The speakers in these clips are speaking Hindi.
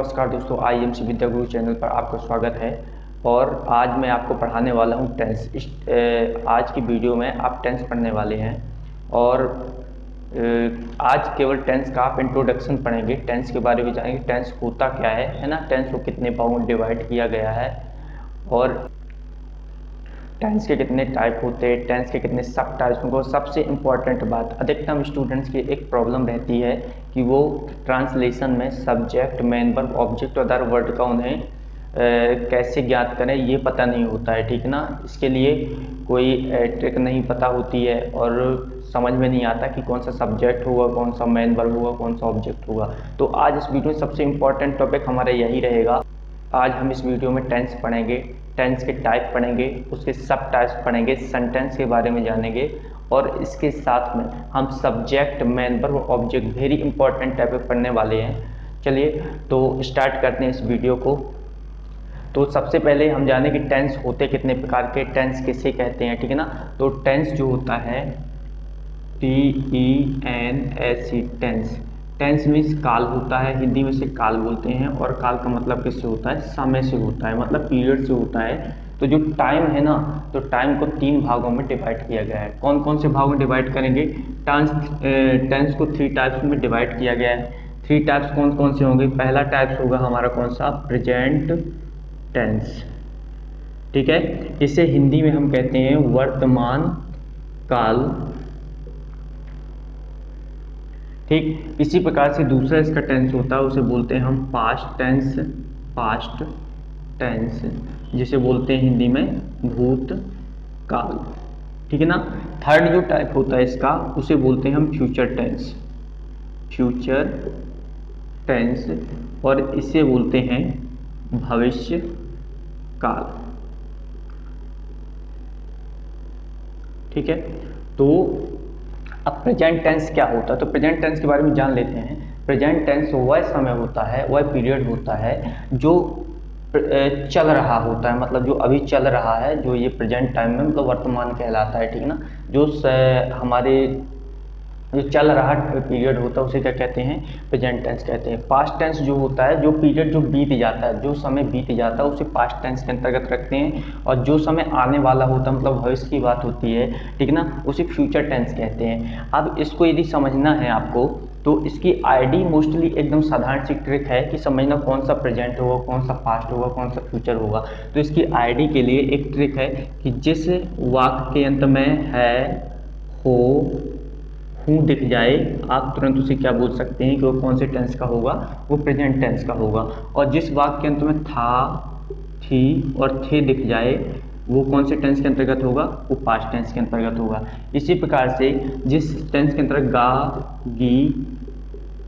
नमस्कार दोस्तों, IMC विद्या गुरु चैनल पर आपका स्वागत है। और आज मैं आपको पढ़ाने वाला हूं टेंस। आज की वीडियो में आप टेंस पढ़ने वाले हैं और आज केवल टेंस का आप इंट्रोडक्शन पढ़ेंगे, टेंस के बारे में जानेंगे, टेंस होता क्या है ना, टेंस को कितने भागों में डिवाइड किया गया है और टेंस के कितने टाइप होते हैं, टेंस के कितने सब टाइप्स होंगे। सबसे इम्पॉर्टेंट बात, अधिकतम स्टूडेंट्स की एक प्रॉब्लम रहती है कि वो ट्रांसलेशन में सब्जेक्ट, मेन वर्ब, ऑब्जेक्ट और अदर वर्ड का उन्हें कैसे ज्ञात करें ये पता नहीं होता है, ठीक ना। इसके लिए कोई ट्रिक नहीं पता होती है और समझ में नहीं आता कि कौन सा सब्जेक्ट होगा, कौन सा मेन वर्ब होगा, कौन सा ऑब्जेक्ट होगा। तो आज इस वीडियो में सबसे इम्पॉर्टेंट टॉपिक हमारा यही रहेगा। आज हम इस वीडियो में टेंस पढ़ेंगे, टेंस के टाइप पढ़ेंगे, उसके सब टाइप्स पढ़ेंगे, सेंटेंस के बारे में जानेंगे और इसके साथ में हम सब्जेक्ट, मेन वर्ब और ऑब्जेक्ट, वेरी इंपॉर्टेंट टॉपिक पढ़ने वाले हैं। चलिए तो स्टार्ट करते हैं इस वीडियो को। तो सबसे पहले हम जाने कि टेंस होते कितने प्रकार के, टेंस किसे कहते हैं, ठीक है ना। तो टेंस जो होता है TENS, टेंस, टेंस मीन्स काल होता है, हिंदी में से काल बोलते हैं और काल का मतलब किससे होता है, समय से होता है, मतलब पीरियड से होता है। तो जो टाइम है ना, तो टाइम को 3 भागों में डिवाइड किया गया है। कौन कौन से भागों में डिवाइड करेंगे? टेंस को 3 टाइप्स में डिवाइड किया गया है। 3 टाइप्स कौन कौन से होंगे? पहला टाइप्स होगा हमारा कौन सा? प्रेजेंट टेंस, ठीक है। इसे हिंदी में हम कहते हैं वर्तमान काल, ठीक। इसी प्रकार से दूसरा इसका टेंस होता है, उसे बोलते हैं हम पास्ट टेंस, पास्ट टेंस, जिसे बोलते हैं हिंदी में भूत काल, ठीक है ना। थर्ड जो टाइप होता है इसका, उसे बोलते हैं हम फ्यूचर टेंस, फ्यूचर टेंस, और इसे बोलते हैं भविष्य काल, ठीक है। तो अब प्रेजेंट टेंस क्या होता है, तो प्रेजेंट टेंस के बारे में जान लेते हैं। प्रेजेंट टेंस वह समय होता है, वह पीरियड होता है जो चल रहा होता है, मतलब जो अभी चल रहा है, जो ये प्रेजेंट टाइम में मतलब वर्तमान कहलाता है, ठीक ना। जो हमारे जो चल रहा पीरियड होता है उसे क्या कहते हैं? प्रेजेंट टेंस कहते हैं। पास्ट टेंस जो होता है, जो पीरियड जो बीत जाता है, जो समय बीत जाता है उसे पास्ट टेंस के अंतर्गत रखते हैं। और जो समय आने वाला होता है, मतलब भविष्य की बात होती है, ठीक ना, उसे फ्यूचर टेंस कहते हैं। अब इसको यदि समझना है आपको, तो इसकी आईडी मोस्टली एकदम साधारण सी ट्रिक है कि समझना कौन सा प्रेजेंट होगा, कौन सा पास्ट होगा, कौन सा फ्यूचर होगा। तो इसकी आईडी के लिए एक ट्रिक है कि जिस वाक्य के अंत में है, हो, हूँ दिख जाए, आप तुरंत उसे क्या बोल सकते हैं कि वो कौन से टेंस का होगा? वो प्रेजेंट टेंस का होगा। और जिस वाक्य के अंत में था, थी और थे दिख जाए, वो कौन से टेंस के अंतर्गत होगा? वो पास्ट टेंस के अंतर्गत होगा। इसी प्रकार से जिस टेंस के अंतर्गत गा, गी,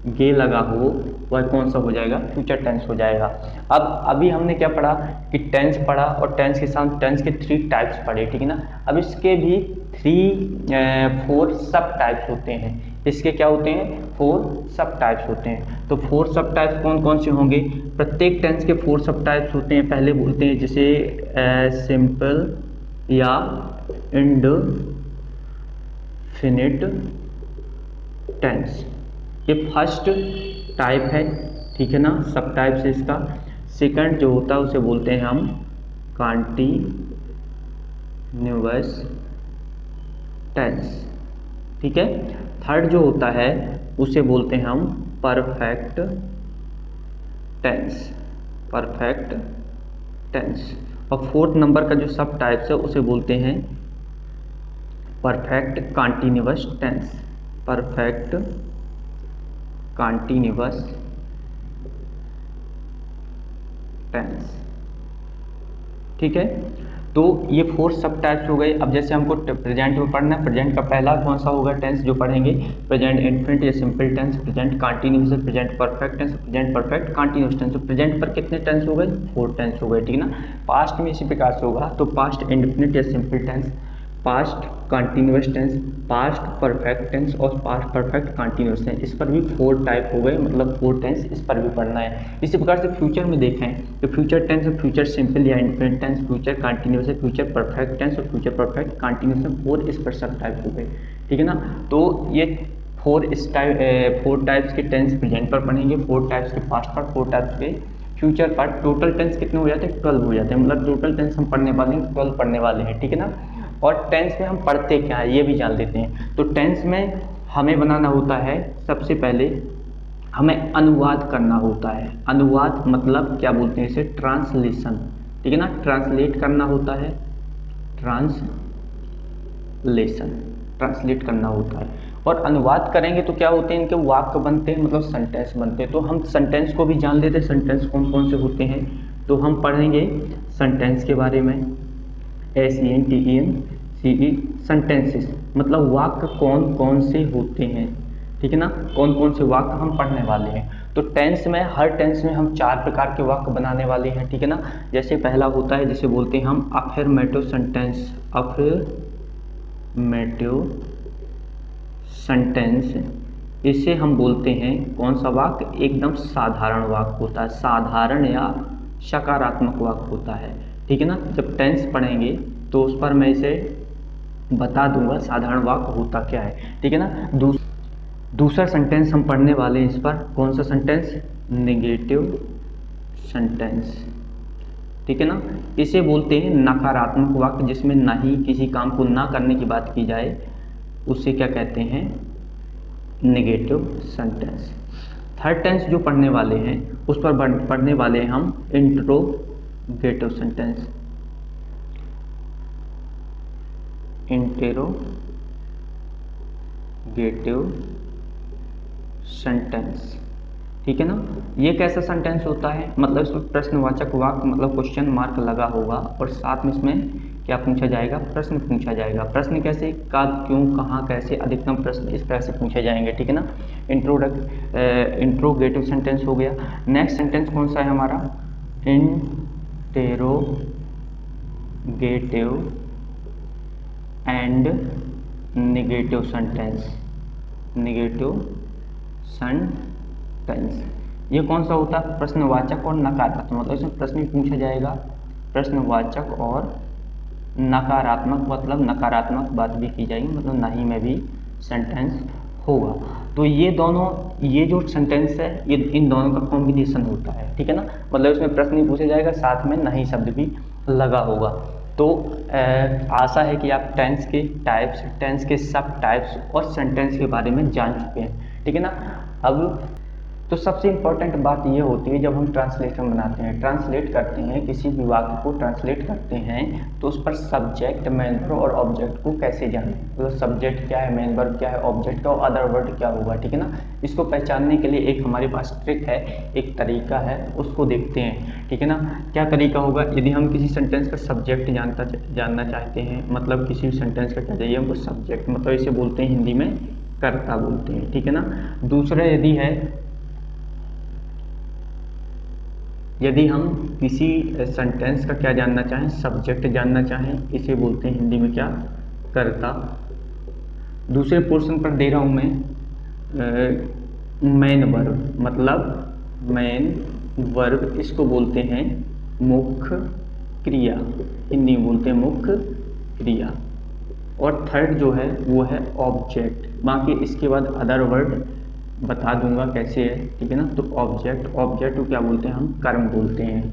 गे लगा हो, वह कौन सा हो जाएगा? फ्यूचर टेंस हो जाएगा। अब अभी हमने क्या पढ़ा कि टेंस पढ़ा और टेंस के साथ टेंस के 3 टाइप्स पढ़े, ठीक है ना। अब इसके भी 4 सब टाइप्स होते हैं। इसके क्या होते हैं? 4 सब टाइप्स होते हैं। तो 4 सब टाइप्स कौन कौन से होंगे? प्रत्येक टेंस के 4 सब टाइप्स होते हैं। पहले बोलते हैं जैसे सिंपल या इंडेफिनिट टेंस, ये फर्स्ट टाइप है, ठीक है ना, सब टाइप से इसका। सेकंड जो होता है उसे बोलते हैं हम कॉन्टिन्यूअस टेंस, ठीक है। थर्ड जो होता है उसे बोलते हैं हम परफेक्ट टेंस, परफेक्ट टेंस। और फोर्थ नंबर का जो सब टाइप्स है उसे बोलते हैं perfect continuous tense, perfect continuous tense, ठीक है। तो ये 4 सब टाइप्स हो गए। अब जैसे हमको प्रेजेंट में पढ़ना है, प्रेजेंट का पहला कौन सा होगा टेंस जो पढ़ेंगे? प्रेजेंट इन्फिनिट या simple tense, present continuous, present perfect tense, present perfect continuous tense. तो प्रेजेंट पर कितने टेंस हो गए? 4 टेंस हो गए, ठीक ना। पास्ट में इसी प्रकार से होगा, तो पास्ट इंडेफिनिट या simple tense, past continuous tense, past perfect tense और पास्ट परफेक्ट कॉन्टिन्यूअस टेंस। इस पर भी 4 टाइप हो गए, मतलब 4 टेंस इस पर भी पढ़ना है। इसी प्रकार से फ्यूचर में देखें तो फ्यूचर टेंस, फ्यूचर सिंपल या infinite tense, future continuous, future perfect tense और फ्यूचर परफेक्ट कॉन्टिन्यूअस, 4 इस पर सब टाइप हो गए, ठीक है ना। तो ये 4 टाइप्स के टेंस प्रेजेंट पर पढ़ेंगे, 4 टाइप्स के पास्ट पर, 4 टाइप्स के फ्यूचर पर। टोटल टेंस कितने हो जाते हैं? 12 हो जाते हैं। मतलब टोटल टेंस हम पढ़ने वाले हैं 12 पढ़ने वाले हैं, ठीक है ना। और टेंस में हम पढ़ते क्या है ये भी जान लेते हैं। तो टेंस में हमें बनाना होता है, सबसे पहले हमें अनुवाद करना होता है। अनुवाद मतलब क्या बोलते हैं इसे? ट्रांसलेशन, ठीक है ना। ट्रांसलेट करना होता है, ट्रांसलेट करना होता है। और अनुवाद करेंगे तो क्या होते हैं? इनके वाक्य बनते हैं, मतलब सेंटेंस बनते हैं। तो हम सेंटेंस को भी जान लेते हैं, सेंटेंस कौन कौन से होते हैं। तो हम पढ़ेंगे सेंटेंस के बारे में, SENTENCE, सेंटेंसेस मतलब वाक्य कौन कौन से होते हैं, ठीक है ना। कौन कौन से वाक्य हम पढ़ने वाले हैं। तो टेंस में, हर टेंस में हम 4 प्रकार के वाक्य बनाने वाले हैं, ठीक है ना। जैसे पहला होता है, जिसे बोलते हैं हम अफर्मेटिव सेंटेंस। अफर्मेटिव सेंटेंस, इसे हम बोलते हैं कौन सा वाक्य? एकदम साधारण वाक्य होता है, साधारण या सकारात्मक वाक्य होता है, ठीक है ना। जब टेंस पढ़ेंगे तो उस पर मैं इसे बता दूंगा साधारण वाक्य होता क्या है, ठीक है ना। दूसरा सेंटेंस हम पढ़ने वाले हैं इस पर, कौन सा सेंटेंस? नेगेटिव सेंटेंस, ठीक है ना। इसे बोलते हैं नकारात्मक वाक्य, जिसमें ना ही किसी काम को ना करने की बात की जाए, उसे क्या कहते हैं? Negative sentence. थर्ड टेंस जो पढ़ने वाले हैं उस पर पढ़ने वाले हैं हम इंट्रोगेटिव सेंटेंस। इंटेरोगेटिव सेंटेंस, ठीक है ना। ये कैसा सेंटेंस होता है? मतलब इसमें प्रश्नवाचक वाक्य मतलब क्वेश्चन मार्क लगा होगा, और साथ में इसमें क्या पूछा जाएगा? प्रश्न पूछा जाएगा। प्रश्न कैसे? कब, क्यों, कहाँ, कैसे, अधिकतम प्रश्न इस तरह से पूछे जाएंगे, ठीक है ना। इंट्रोगेटिव सेंटेंस हो गया। नेक्स्ट सेंटेंस कौन सा है हमारा? Interrogative and negative sentence. Negative sentence ये कौन सा होता है? प्रश्नवाचक और नकारात्मक, मतलब इसमें प्रश्न पूछा जाएगा, प्रश्नवाचक और नकारात्मक, मतलब नकारात्मक बात भी की जाएगी, मतलब नहीं में भी सेंटेंस होगा। तो ये दोनों, ये जो सेंटेंस है ये इन दोनों का कॉम्बिनेशन होता है, ठीक है ना। मतलब इसमें प्रश्न ही पूछा जाएगा, साथ में नहीं शब्द भी लगा होगा। तो आशा है कि आप टेंस के टाइप्स, टेंस के सब टाइप्स और सेंटेंस के बारे में जान चुके हैं, ठीक है ना। अब तो सबसे इम्पोर्टेंट बात ये होती है, जब हम ट्रांसलेशन बनाते हैं, ट्रांसलेट करते हैं, किसी भी वाक्य को ट्रांसलेट करते हैं, तो उस पर सब्जेक्ट, मेन वर्ब और ऑब्जेक्ट को कैसे जानें। मतलब सब्जेक्ट क्या है, मेन वर्ब क्या है, ऑब्जेक्ट का और अदर वर्ड क्या होगा, ठीक है ना। इसको पहचानने के लिए एक हमारे पास ट्रिक है, एक तरीका है, उसको देखते हैं, ठीक है ना। क्या तरीका होगा? यदि हम किसी सेंटेंस का सब्जेक्ट जानना चाहते हैं, मतलब किसी भी सेंटेंस का क्या चाहिए हमको? सब्जेक्ट, मतलब इसे बोलते हैं हिंदी में कर्ता बोलते हैं, ठीक है ना। दूसरा यदि हम किसी सेंटेंस का क्या जानना चाहें? सब्जेक्ट जानना चाहें, इसे बोलते हैं हिंदी में क्या? कर्ता। दूसरे पोर्शन पर दे रहा हूं मैं मेन वर्ब, मतलब मेन वर्ब, इसको बोलते हैं मुख्य क्रिया, हिंदी में बोलते हैं मुख्य क्रिया। और थर्ड जो है वो है ऑब्जेक्ट। बाकी इसके बाद अदर वर्ड बता दूंगा कैसे है, ठीक है ना। तो ऑब्जेक्ट को क्या बोलते हैं हम? कर्म बोलते हैं,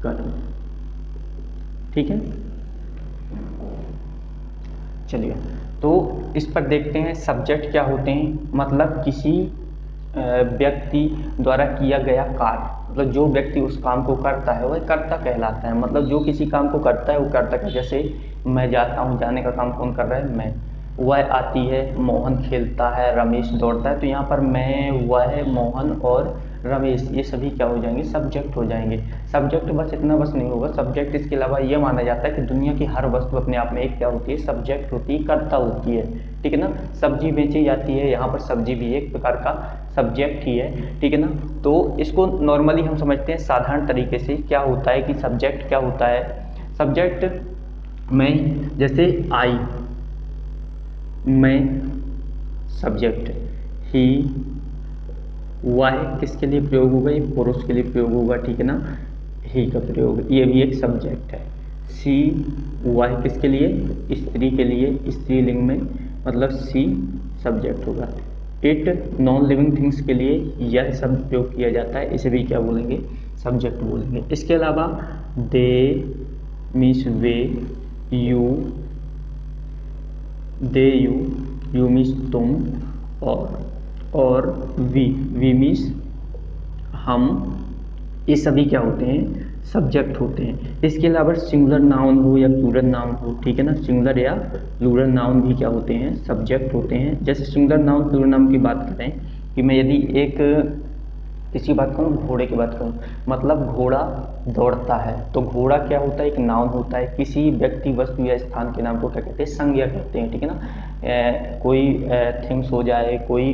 कर्म, ठीक है। चलिए, तो इस पर देखते हैं सब्जेक्ट क्या होते हैं। मतलब किसी व्यक्ति द्वारा किया गया कार्य, मतलब जो व्यक्ति उस काम को करता है वह कर्ता कहलाता है। मतलब जो किसी काम को करता है वो कर्ता का। जैसे मैं जाता हूँ, जाने का काम कौन कर रहा है? मैं। वह आती है, मोहन खेलता है, रमेश दौड़ता है। तो यहाँ पर मैं, वह, मोहन और रमेश, ये सभी क्या हो जाएंगे? सब्जेक्ट हो जाएंगे। सब्जेक्ट बस इतना बस नहीं होगा, सब्जेक्ट इसके अलावा ये माना जाता है कि दुनिया की हर वस्तु अपने आप में एक क्या होती है? सब्जेक्ट होती है, कर्ता होती है, ठीक है ना। सब्जी बेची जाती है, यहाँ पर सब्जी भी एक प्रकार का सब्जेक्ट ही है, ठीक है ना। तो इसको नॉर्मली हम समझते हैं साधारण तरीके से। क्या होता है कि सब्जेक्ट क्या होता है? सब्जेक्ट में, जैसे आई, मैं सब्जेक्ट, ही, वह किसके लिए प्रयोग होगा? ये पुरुष के लिए प्रयोग होगा, ठीक है ना। ही का प्रयोग, ये भी एक सब्जेक्ट है। सी, वह किसके लिए? स्त्री के लिए, स्त्रीलिंग में, मतलब सी सब्जेक्ट होगा, इट नॉन लिविंग थिंग्स के लिए यह शब्द प्रयोग किया जाता है, इसे भी क्या बोलेंगे, सब्जेक्ट बोलेंगे। इसके अलावा दे means way, you they you means तुम, और वी मीन्स हम, ये सभी क्या होते हैं, सब्जेक्ट होते हैं। इसके अलावा सिंगुलर नाउन हो या प्लूरल नाउन हो, ठीक है ना, सिंगुलर या प्लूरल नाउन भी क्या होते हैं, सब्जेक्ट होते हैं। जैसे सिंगुलर नाउन प्लूरल नाउन की बात करें कि मैं यदि एक इसकी बात करूँ, घोड़े की बात करूँ, मतलब घोड़ा दौड़ता है, तो घोड़ा क्या होता है, एक नाउन होता है। किसी व्यक्ति वस्तु या स्थान के नाम को क्या कहते हैं, संज्ञा कहते हैं, ठीक है ना। कोई थिंग्स हो जाए, कोई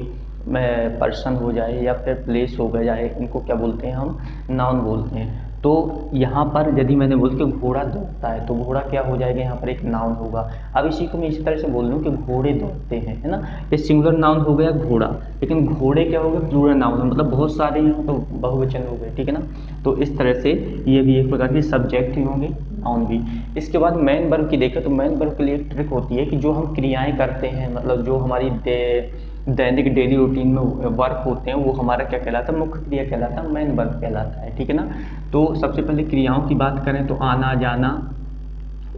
पर्सन हो जाए या फिर प्लेस हो जाए, इनको क्या बोलते हैं, हम नाउन बोलते हैं। तो यहाँ पर यदि मैंने बोल के घोड़ा दौड़ता है, तो घोड़ा क्या हो जाएगा, यहाँ पर एक नाउन होगा। अब इसी को मैं इसी तरह से बोल लूँ कि घोड़े दौड़ते हैं, है ना, ये सिंगुलर नाउन हो गया घोड़ा। लेकिन घोड़े क्या हो गया, प्लूरल नाउन है, मतलब बहुत सारे हैं तो बहुवचन हो गए, ठीक है ना। तो इस तरह से ये भी एक प्रकार के सब्जेक्ट ही होंगे, नाउन भी। इसके बाद मेन वर्ब की देखें तो मेन वर्ब के लिए एक ट्रिक होती है कि जो हम क्रियाएं करते हैं, मतलब जो हमारी दैनिक डेली रूटीन में वर्क होते हैं, वो हमारा क्या कहलाता है, मुख्य क्रिया कहलाता है, मेन वर्ब कहलाता है, ठीक है ना। तो सबसे पहले क्रियाओं की बात करें तो आना जाना,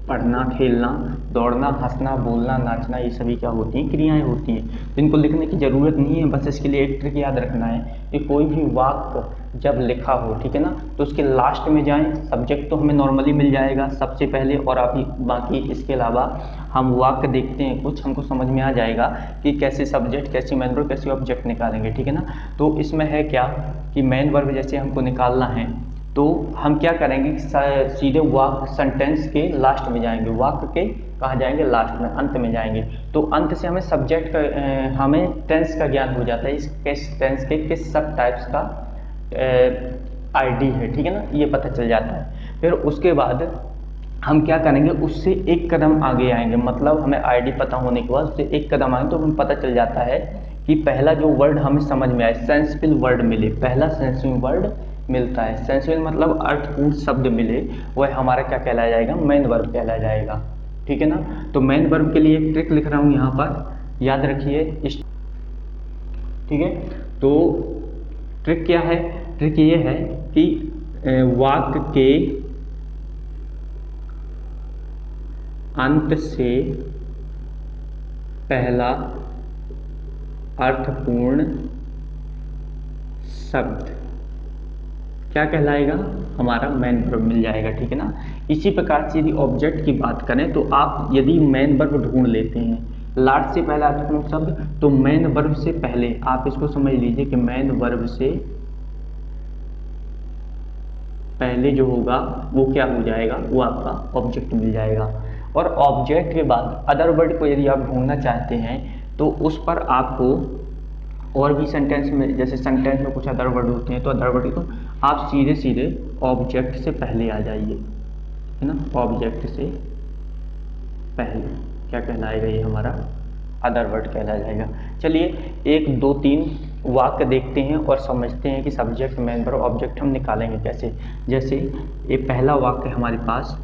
पढ़ना, खेलना, दौड़ना, हंसना, बोलना, नाचना, ये सभी क्या होती हैं, क्रियाएं होती हैं। तो इनको लिखने की ज़रूरत नहीं है, बस इसके लिए एक ट्रिक याद रखना है कि कोई भी वाक्य जब लिखा हो, ठीक है ना, तो उसके लास्ट में जाएं, सब्जेक्ट तो हमें नॉर्मली मिल जाएगा सबसे पहले, और अभी बाकी इसके अलावा हम वाक्य देखते हैं कुछ, हमको समझ में आ जाएगा कि कैसे सब्जेक्ट, कैसे मेन वर्ब, कैसे ऑब्जेक्ट निकालेंगे, ठीक है ना। तो इसमें है क्या कि मेन वर्ब जैसे हमको निकालना है, तो हम क्या करेंगे, सीधे वाक्य सेंटेंस के लास्ट में जाएंगे, वाक्य के कहाँ जाएंगे, लास्ट में, अंत में जाएंगे। तो अंत से हमें सब्जेक्ट का हमें टेंस का ज्ञान हो जाता है, इस किस टेंस के किस सब टाइप्स का आईडी है, ठीक है ना, ये पता चल जाता है। फिर उसके बाद हम क्या करेंगे, उससे एक कदम आगे आएंगे, मतलब हमें आईडी पता होने के बाद उससे एक कदम आएंगे तो हमें पता चल जाता है कि पहला जो वर्ड हमें समझ में आए, सेंसिबल वर्ड मिले, पहला सेंसिबल वर्ड मिलता है, सेंसिबल मतलब अर्थपूर्ण शब्द मिले, वह हमारा क्या कहलाया जाएगा, मेन वर्ब कहलाया जाएगा, ठीक है ना। तो मेन वर्ब के लिए एक ट्रिक लिख रहा हूँ यहाँ पर, याद रखिए, ठीक है। तो ट्रिक क्या है, ट्रिक ये है कि वाक्य के अंत से पहला अर्थपूर्ण शब्द क्या कहलाएगा, हमारा मेन वर्ब मिल जाएगा, ठीक है ना। इसी प्रकार से यदि ऑब्जेक्ट की बात करें तो आप यदि मेन वर्ब ढूंढ लेते हैं, लास्ट से पहला अर्थपूर्ण शब्द, तो मेन वर्ब से पहले आप इसको समझ लीजिए कि मेन वर्ब से पहले जो होगा वो क्या हो जाएगा, वो आपका ऑब्जेक्ट मिल जाएगा। और ऑब्जेक्ट के बाद अदर वर्ड को यदि आप ढूंढना चाहते हैं तो उस पर आपको और भी सेंटेंस में, जैसे सेंटेंस में कुछ अदर वर्ड होते हैं, तो अदर वर्ड को आप सीधे सीधे ऑब्जेक्ट से पहले आ जाइए, है ना, ऑब्जेक्ट से पहले क्या कहलाएगा, ये हमारा अदर वर्ड कहलाया जाएगा। चलिए 1 2 3 वाक्य देखते हैं और समझते हैं कि सब्जेक्ट, मेन वर्ब, ऑब्जेक्ट हम निकालेंगे कैसे। जैसे ये पहला वाक्य हमारे पास,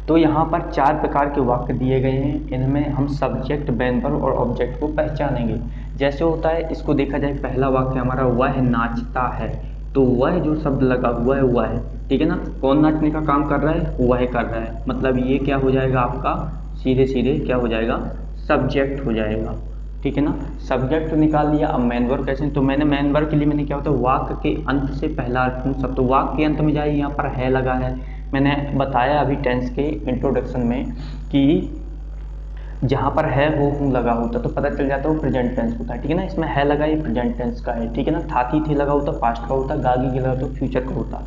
तो यहाँ पर 4 प्रकार के वाक्य दिए गए हैं, इनमें हम सब्जेक्ट, मेन वर्ब और ऑब्जेक्ट को पहचानेंगे। जैसे होता है, इसको देखा जाए, पहला वाक्य हमारा वह नाचता है, तो वह जो शब्द लगा हुआ है वह है, ठीक है ना, कौन नाचने का काम कर रहा है, वह कर रहा है, मतलब ये क्या हो जाएगा आपका, सीधे सीधे क्या हो जाएगा, सब्जेक्ट हो जाएगा, ठीक है ना। सब्जेक्ट तो निकाल लिया, अब मेन वर्ब कैसे, तो मैंने मेन वर्ब के लिए मैंने क्या होता है, वाक्य के अंत से पहला अर्थपूर्ण शब्द, तो वाक्य के अंत में जाए, यहाँ पर है लगा है, मैंने बताया अभी टेंस के इंट्रोडक्शन में कि जहाँ पर है वो हूँ लगा होता तो पता चल जाता है वो प्रेजेंट टेंस होता है, ठीक है ना। इसमें है लगा, ये प्रेजेंट टेंस का है, ठीक है ना। था थी थे लगा होता पास्ट का होता, गागी के लगा तो फ्यूचर का होता।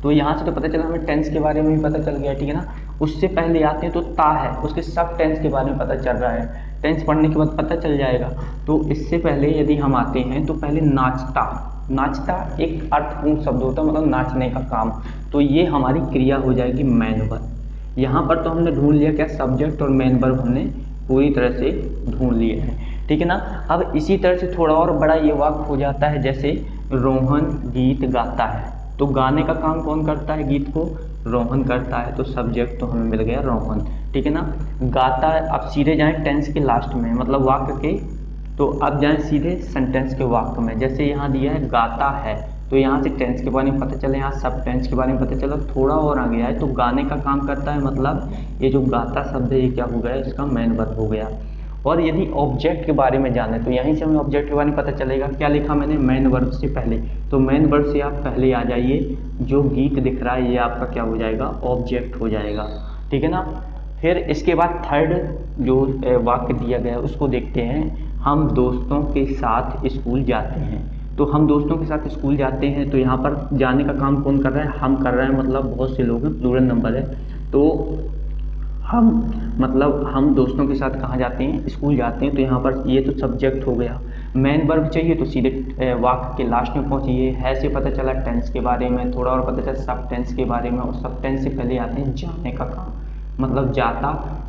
तो यहाँ से तो पता चला हमें टेंस के बारे में भी पता चल गया, ठीक है ना। उससे पहले आते हैं तो ता है, उसके सब टेंस के बारे में पता चल रहा है, टेंस पढ़ने के बाद पता चल जाएगा। तो इससे पहले यदि हम आते हैं तो पहले नाचता, नाचता एक अर्थपूर्ण शब्द होता है, मतलब नाचने का काम, तो ये हमारी क्रिया हो जाएगी मेन वर्ब। यहाँ पर तो हमने ढूंढ लिया क्या, सब्जेक्ट और मेन वर्ब हमने पूरी तरह से ढूंढ लिए हैं, ठीक है ना। अब इसी तरह से थोड़ा और बड़ा ये वाक्य हो जाता है, जैसे रोहन गीत गाता है, तो गाने का काम कौन करता है, गीत को रोहन करता है, तो सब्जेक्ट तो हमें मिल गया रोहन, ठीक है ना। गाता है, अब सीधे जाएं टेंस के लास्ट में, मतलब वाक्य के, तो अब जाएं सीधे सेंटेंस के वाक्य में। जैसे यहाँ दिया है गाता है, तो यहाँ से टेंस के बारे में पता चला, यहाँ सब टेंस के बारे में पता चला। थोड़ा और आ गया है तो गाने का काम करता है, मतलब ये जो गाता शब्द है ये क्या हो गया, इसका मेन वर्ब हो गया। और यदि ऑब्जेक्ट के बारे में जाने तो यहीं से हमें ऑब्जेक्ट के बारे में पता चलेगा। क्या लिखा मैंने, मेन वर्ब से पहले, तो मेन वर्ब से आप पहले आ जाइए। जो गीत दिख रहा है ये आपका क्या हो जाएगा, ऑब्जेक्ट हो जाएगा, ठीक है ना। फिर इसके बाद थर्ड जो वाक्य दिया गया है उसको देखते हैं। हम दोस्तों के साथ स्कूल जाते हैं, तो हम दोस्तों के साथ स्कूल जाते हैं, तो यहाँ पर जाने का काम कौन कर रहा है, हम कर रहे हैं, मतलब बहुत से लोग हैं, प्लूरल नंबर है। तो हम मतलब हम दोस्तों के साथ कहाँ जाते हैं, स्कूल जाते हैं, तो यहाँ पर ये तो सब्जेक्ट हो गया। मेन वर्ब चाहिए तो सीधे वाक्य के लास्ट में पहुँचिए। है से पता चला टेंस के बारे में, थोड़ा और पता चला सब टेंस के बारे में, और सब टेंस से पहले आते हैं जाने का काम, मतलब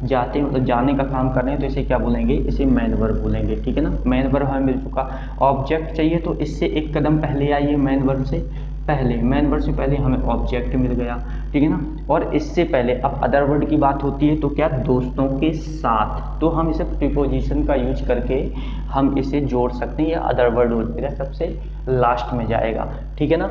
जाते मतलब जाने का काम कर रहे हैं, तो इसे क्या बोलेंगे, इसे मेन वर्ब बोलेंगे, ठीक है ना। मेन वर्ब हमें मिल चुका। ऑब्जेक्ट चाहिए तो इससे एक कदम पहले आइए, मेन वर्ब से पहले, मेन वर्ड से पहले हमें ऑब्जेक्ट मिल गया, ठीक है ना। और इससे पहले अब अदर वर्ड की बात होती है तो क्या, दोस्तों के साथ, तो हम इसे प्रीपोजिशन का यूज करके हम इसे जोड़ सकते हैं, या अदर वर्ड हो जाएगा, सबसे लास्ट में जाएगा, ठीक है ना।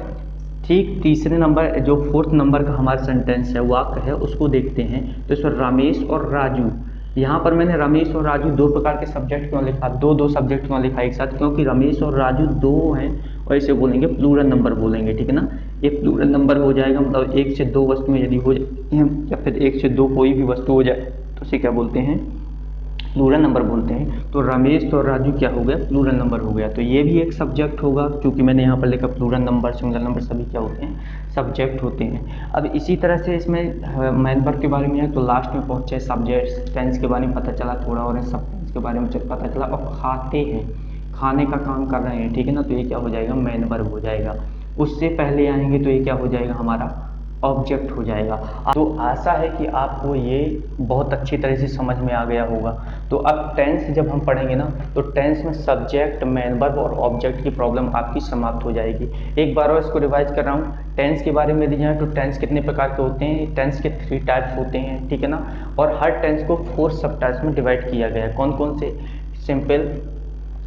ठीक तीसरे नंबर जो फोर्थ नंबर का हमारा सेंटेंस है, वाक्य है, उसको देखते हैं। तो इसमें रमेश और राजू, यहाँ पर मैंने रमेश और राजू दो प्रकार के सब्जेक्ट क्यों लिखा, दो सब्जेक्ट क्यों लिखा एक साथ, क्योंकि रमेश और राजू दो हैं और इसे बोलेंगे प्लूरल नंबर बोलेंगे, ठीक है ना। ये प्लूरल नंबर हो जाएगा, मतलब एक से दो वस्तुएं यदि हो जाती हैं या फिर एक से दो कोई भी वस्तु हो जाए तो उसे क्या बोलते हैं, प्लूरल नंबर बोलते हैं। तो रमेश और राजू क्या हो गया, प्लूरल नंबर हो गया, तो ये भी एक सब्जेक्ट होगा, क्योंकि मैंने यहाँ पर लिखा प्लूरल नंबर, सिंगुलर नंबर सभी क्या होते हैं, सब्जेक्ट होते हैं। अब इसी तरह से इसमें मेन वर्ब के बारे में है तो लास्ट में पहुँचे सब्जेक्ट, टेंस के बारे में पता चला थोड़ा, और सब टेंस के बारे में पता चला, और खाते हैं, खाने का काम कर रहे हैं, ठीक है ना, तो ये क्या हो जाएगा, मेन वर्ब हो जाएगा। उससे पहले आएंगे तो ये क्या हो जाएगा, हमारा ऑब्जेक्ट हो जाएगा। तो आशा है कि आपको ये बहुत अच्छी तरह से समझ में आ गया होगा। तो अब टेंस जब हम पढ़ेंगे ना, तो टेंस में सब्जेक्ट, मेन वर्ब और ऑब्जेक्ट की प्रॉब्लम आपकी समाप्त हो जाएगी। एक बार और इसको रिवाइज कर रहा हूँ। टेंस के बारे में यदि जाए तो टेंस कितने प्रकार के होते हैं, टेंस के 3 टाइप्स होते हैं, ठीक है ना। और हर टेंस को 4 सब टाइप्स में डिवाइड किया गया है। कौन कौन से, सिंपल,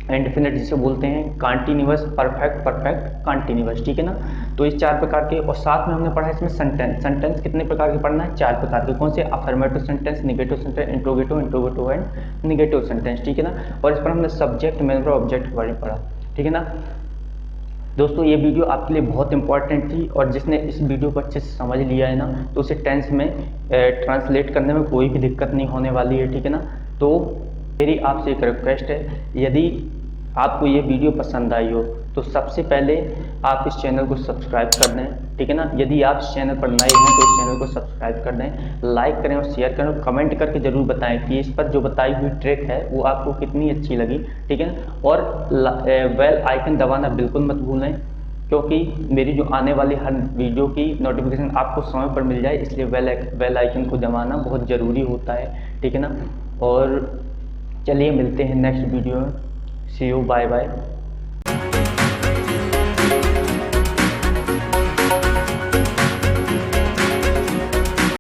इंडेफिनिट जिसे बोलते हैं, कॉन्टिन्यूअस, परफेक्ट, कॉन्टिन्यूअस, ठीक है ना। तो इस 4 प्रकार के, और साथ में हमने पढ़ा इसमें सेंटेंस कितने प्रकार के पढ़ना है, 4 प्रकार के। कौन से, affirmative sentence, negative sentence, interrogative and negative sentence, ठीक है ना। और इस पर हमने सब्जेक्ट, मेन वर्ब, ऑब्जेक्ट के बारे में पढ़ा, ठीक है ना। दोस्तों ये वीडियो आपके लिए बहुत इंपॉर्टेंट थी, और जिसने इस वीडियो को अच्छे से समझ लिया है ना, तो उसे टेंस में ट्रांसलेट करने में कोई भी दिक्कत नहीं होने वाली है, ठीक है ना। तो मेरी आपसे एक रिक्वेस्ट है, यदि आपको ये वीडियो पसंद आई हो तो सबसे पहले आप इस चैनल को सब्सक्राइब कर दें, ठीक है ना। यदि आप इस चैनल पर नए हैं तो इस चैनल को सब्सक्राइब कर दें, लाइक करें और शेयर करें, और कमेंट करके जरूर बताएं कि इस पर जो बताई हुई ट्रिक है वो आपको कितनी अच्छी लगी, ठीक है ना। और बेल आइकन दबाना बिल्कुल मत भूलें, क्योंकि मेरी जो आने वाली हर वीडियो की नोटिफिकेशन आपको समय पर मिल जाए, इसलिए बेल आइकन को दबाना बहुत ज़रूरी होता है, ठीक है ना। और चलिए मिलते हैं नेक्स्ट वीडियो में। सी यू, बाय बाय।